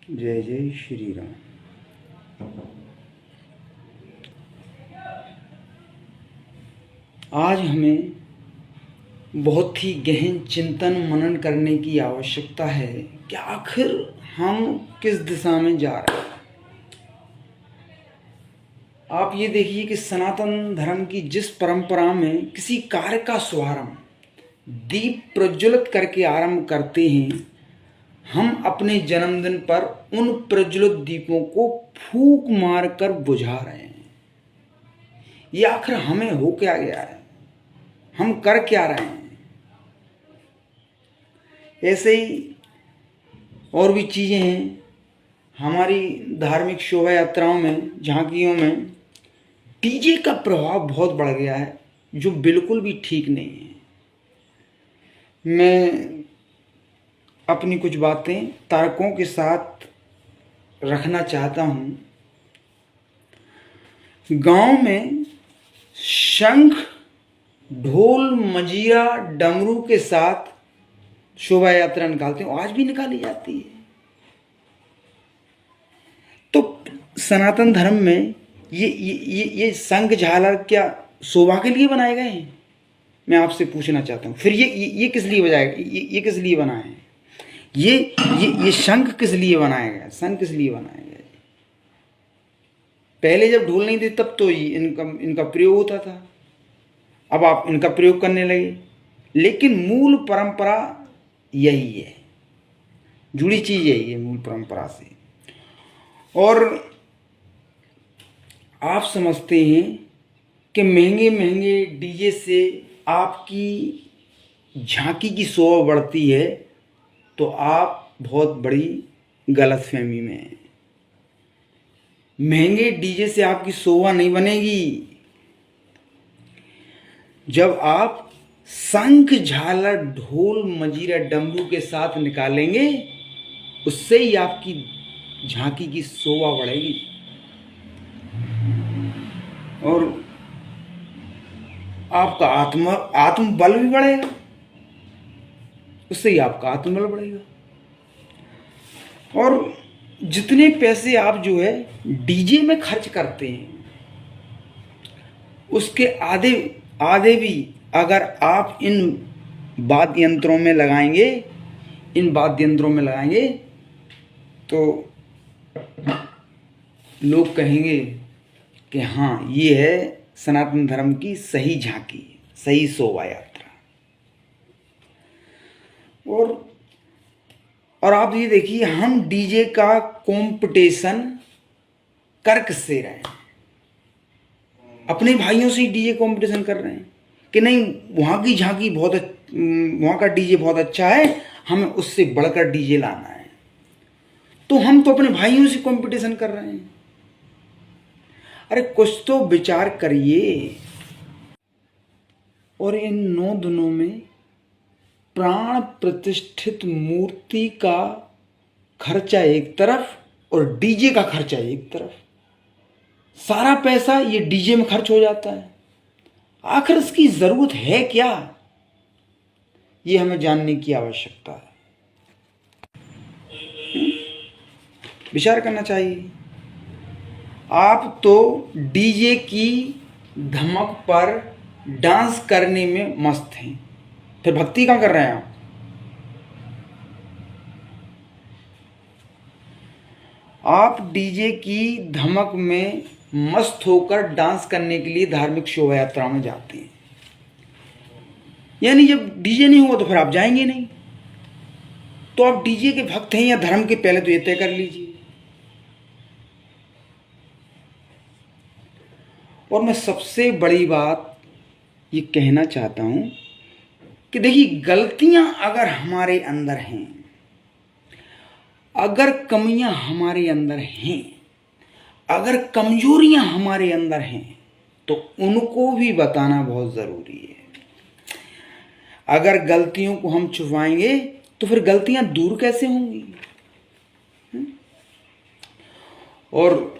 जय जय श्री राम। आज हमें बहुत ही गहन चिंतन मनन करने की आवश्यकता है कि आखिर हम किस दिशा में जा रहे हैं। आप ये देखिए कि सनातन धर्म की जिस परंपरा में किसी कार्य का शुभारंभ दीप प्रज्वलित करके आरंभ करते हैं, हम अपने जन्मदिन पर उन प्रज्वलित दीपों को फूंक मारकर बुझा रहे हैं। ये आखिर हमें हो क्या गया है, हम कर क्या रहे हैं। ऐसे ही और भी चीज़ें हैं। हमारी धार्मिक शोभा यात्राओं में, झांकियों में डीजे का प्रभाव बहुत बढ़ गया है, जो बिल्कुल भी ठीक नहीं है। मैं अपनी कुछ बातें तारकों के साथ रखना चाहता हूँ। गांव में शंख, ढोल, मजीरा, डमरू के साथ शोभा यात्रा निकालते हैं, आज भी निकाली जाती है। तो सनातन धर्म में ये शंख झालर क्या शोभा के लिए बनाए गए हैं? मैं आपसे पूछना चाहता हूँ। फिर ये किस लिए बजाएगा? ये किस लिए बनाए हैं? ये शंख किस लिए बनाया गया? शंख किस लिए बनाया गया? पहले जब ढोल नहीं थे तब तो इनका प्रयोग होता था, अब आप इनका प्रयोग करने लगे। लेकिन मूल परंपरा यही है, जुड़ी चीज यही है मूल परंपरा से। और आप समझते हैं कि महंगे महंगे डीजे से आपकी झांकी की शोभा बढ़ती है, तो आप बहुत बड़ी गलतफहमी में हैं। महंगे डीजे से आपकी शोभा नहीं बनेगी। जब आप शंख, झालर, ढोल, मजीरा, डमरू के साथ निकालेंगे, उससे ही आपकी झांकी की शोभा बढ़ेगी और आपका आत्मबल भी बढ़ेगा। उससे ही आपका आत्मबल बढ़ेगा। और जितने पैसे आप जो है डीजे में खर्च करते हैं, उसके आधे भी अगर आप इन वाद्य यंत्रों में लगाएंगे तो लोग कहेंगे कि हाँ, ये है सनातन धर्म की सही झांकी, सही शोभा यात्रा। और आप ये देखिए, हम डीजे का कंपटीशन कर किससे रहे हैं? अपने भाइयों से ही डीजे कंपटीशन कर रहे हैं कि नहीं, वहाँ की झांकी वहाँ का डीजे बहुत अच्छा है, हमें उससे बढ़कर डीजे लाना है। तो हम तो अपने भाइयों से कंपटीशन कर रहे हैं। अरे कुछ तो विचार करिए। और इन 9 दिनों में प्राण प्रतिष्ठित मूर्ति का खर्चा एक तरफ और डीजे का खर्चा एक तरफ, सारा पैसा ये डीजे में खर्च हो जाता है। आखिर इसकी जरूरत है क्या? ये हमें जानने की आवश्यकता है, विचार करना चाहिए। आप तो डीजे की धमक पर डांस करने में मस्त हैं, फिर भक्ति कहाँ कर रहे हैं आप डीजे की धमक में मस्त होकर डांस करने के लिए धार्मिक शोभा यात्रा में जाते हैं। यानी जब डीजे नहीं होगा तो फिर आप जाएंगे नहीं। तो आप डीजे के भक्त हैं या धर्म के, पहले तो ये तय कर लीजिए। और मैं सबसे बड़ी बात ये कहना चाहता हूं कि देखिए, गलतियां अगर हमारे अंदर हैं, अगर कमियां हमारे अंदर हैं, अगर कमजोरियां हमारे अंदर हैं, तो उनको भी बताना बहुत जरूरी है। अगर गलतियों को हम छुपाएंगे तो फिर गलतियां दूर कैसे होंगी? और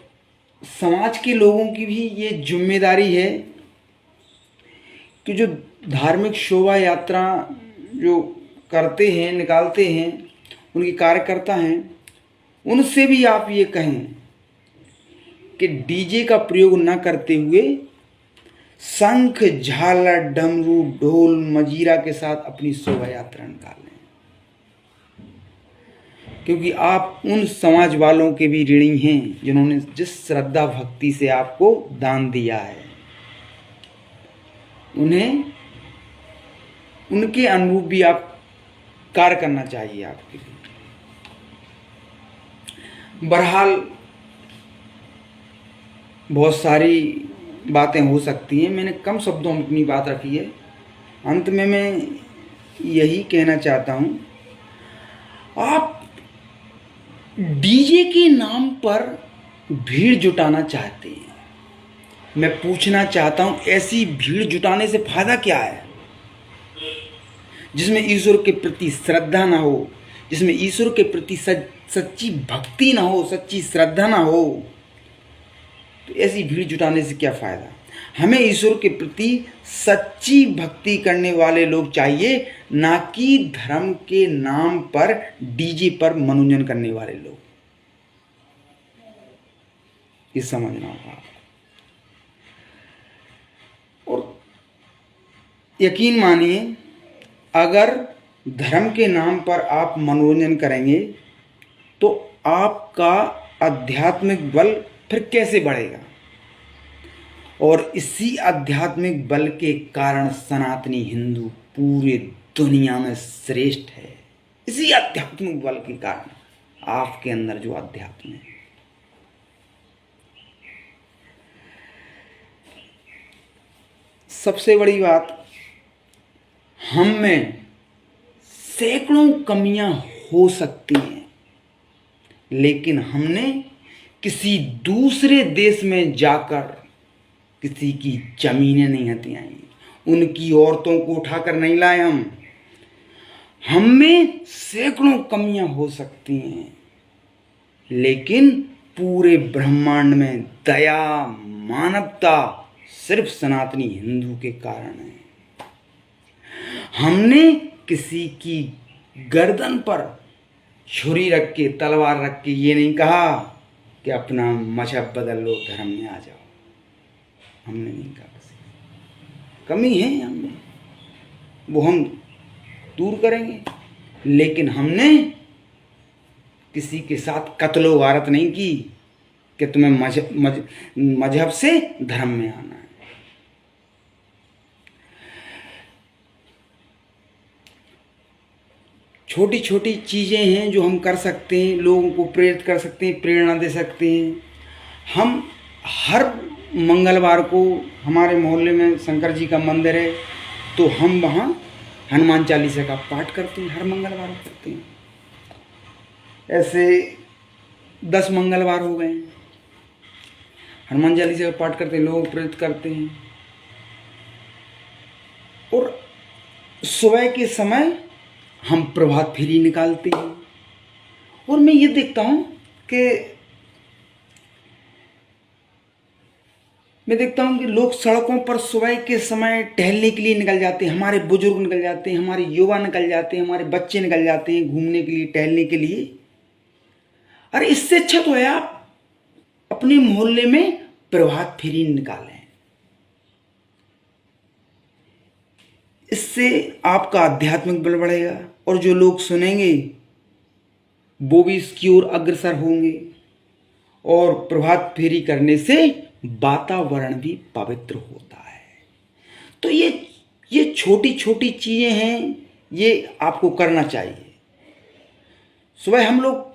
समाज के लोगों की भी ये जिम्मेदारी है कि जो धार्मिक शोभा यात्रा जो करते हैं, निकालते हैं, उनके कार्यकर्ता हैं, उनसे भी आप ये कहें कि डीजे का प्रयोग न करते हुए शंख, झालर, डमरू, ढोल, मजीरा के साथ अपनी शोभा यात्रा निकालें, क्योंकि आप उन समाज वालों के भी ऋणी हैं जिन्होंने जिस श्रद्धा भक्ति से आपको दान दिया है। उन्हें उनके अनुरूप भी आप कार्य करना चाहिए आपके लिए। बहरहाल बहुत सारी बातें हो सकती हैं, मैंने कम शब्दों में अपनी बात रखी है। अंत में मैं यही कहना चाहता हूँ, आप डीजे के नाम पर भीड़ जुटाना चाहते हैं, मैं पूछना चाहता हूँ ऐसी भीड़ जुटाने से फायदा क्या है जिसमें ईश्वर के प्रति श्रद्धा ना हो, जिसमें ईश्वर के प्रति सच्ची भक्ति ना हो, सच्ची श्रद्धा ना हो। तो ऐसी भीड़ जुटाने से क्या फायदा। हमें ईश्वर के प्रति सच्ची भक्ति करने वाले लोग चाहिए, ना कि धर्म के नाम पर डीजे पर मनोरंजन करने वाले लोग। ये समझना होगा। और यकीन मानिए, अगर धर्म के नाम पर आप मनोरंजन करेंगे तो आपका आध्यात्मिक बल फिर कैसे बढ़ेगा। और इसी आध्यात्मिक बल के कारण सनातनी हिंदू पूरे दुनिया में श्रेष्ठ है। इसी आध्यात्मिक बल के कारण, आपके अंदर जो अध्यात्म है। सबसे बड़ी बात, हम में सैकड़ों कमियां हो सकती हैं, लेकिन हमने किसी दूसरे देश में जाकर किसी की जमीनें नहीं हथियाई, उनकी औरतों को उठाकर नहीं लाए। हम में सैकड़ों कमियां हो सकती हैं, लेकिन पूरे ब्रह्मांड में दया, मानवता सिर्फ सनातनी हिंदू के कारण है। हमने किसी की गर्दन पर छुरी रख के, तलवार रख के ये नहीं कहा कि अपना मजहब बदल लो, धर्म में आ जाओ। हमने नहीं कहा। कमी है हमें, वो हम दूर करेंगे, लेकिन हमने किसी के साथ कत्लो गारत नहीं की कि तुम्हें मजहब से धर्म में आना है। छोटी छोटी चीज़ें हैं जो हम कर सकते हैं, लोगों को प्रेरित कर सकते हैं, प्रेरणा दे सकते हैं। हम हर मंगलवार को हमारे मोहल्ले में शंकर जी का मंदिर है, तो हम वहाँ हनुमान चालीसा का पाठ करते हैं, हर मंगलवार करते हैं। ऐसे 10 मंगलवार हो गए हैं, हनुमान चालीसा का पाठ करते हैं, लोग प्रेरित करते हैं। और सुबह के समय हम प्रभात फेरी निकालते हैं। और मैं ये देखता हूँ कि लोग सड़कों पर सुबह के समय टहलने के लिए निकल जाते हैं। हमारे बुजुर्ग निकल जाते हैं, हमारे युवा निकल जाते हैं, हमारे बच्चे निकल जाते हैं घूमने के लिए, टहलने के लिए। अरे इससे अच्छा तो है आप अपने मोहल्ले में प्रभात फेरी निकालें। इससे आपका आध्यात्मिक बल बढ़ेगा और जो लोग सुनेंगे वो भी इसकी ओर अग्रसर होंगे। और प्रभात फेरी करने से वातावरण भी पवित्र होता है। तो ये छोटी छोटी चीजें हैं, ये आपको करना चाहिए। सुबह हम लोग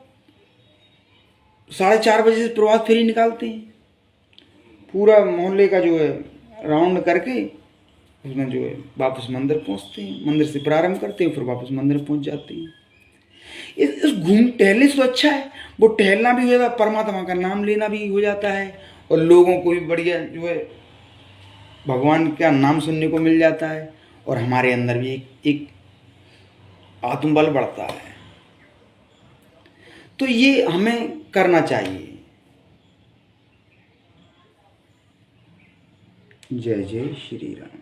4:30 बजे से प्रभात फेरी निकालते हैं, पूरा मोहल्ले का जो है राउंड करके उसमें जो है वापस मंदिर पहुंचते हैं। मंदिर से प्रारंभ करते हैं, फिर वापस मंदिर पहुंच जाते हैं। इस घूम टहलने से तो अच्छा है, वो टहलना भी हो जाता है, परमात्मा का नाम लेना भी हो जाता है, और लोगों को भी बढ़िया जो है भगवान का नाम सुनने को मिल जाता है, और हमारे अंदर भी एक आत्मबल बढ़ता है। तो ये हमें करना चाहिए। जय जय श्री राम।